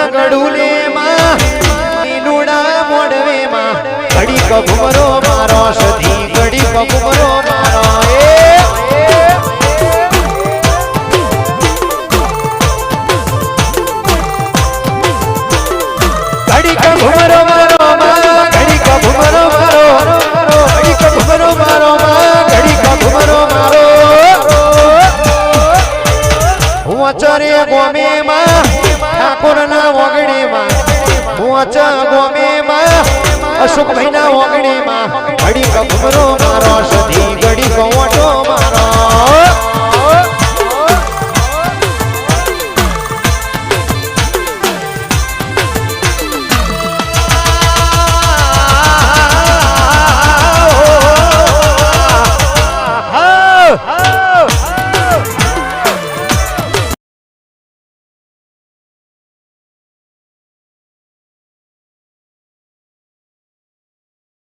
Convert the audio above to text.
ગડુલે માં નીલુડા મોડવે માં ઘડી કભરો મારો સધી ઘડી કભરો મારો ઘડી કભરો મારો માં ઘડી કભરો મારો ઘડી કભરો મારો માં ઘડી કભરો મારો વચરે ગોમે માં ઠાકોર ના વગડે માં વચ ગોમે માં અશોક ભાઈ ના વગડે માં ઘડી કભરો મારો સધી ઘડી કવટો મારો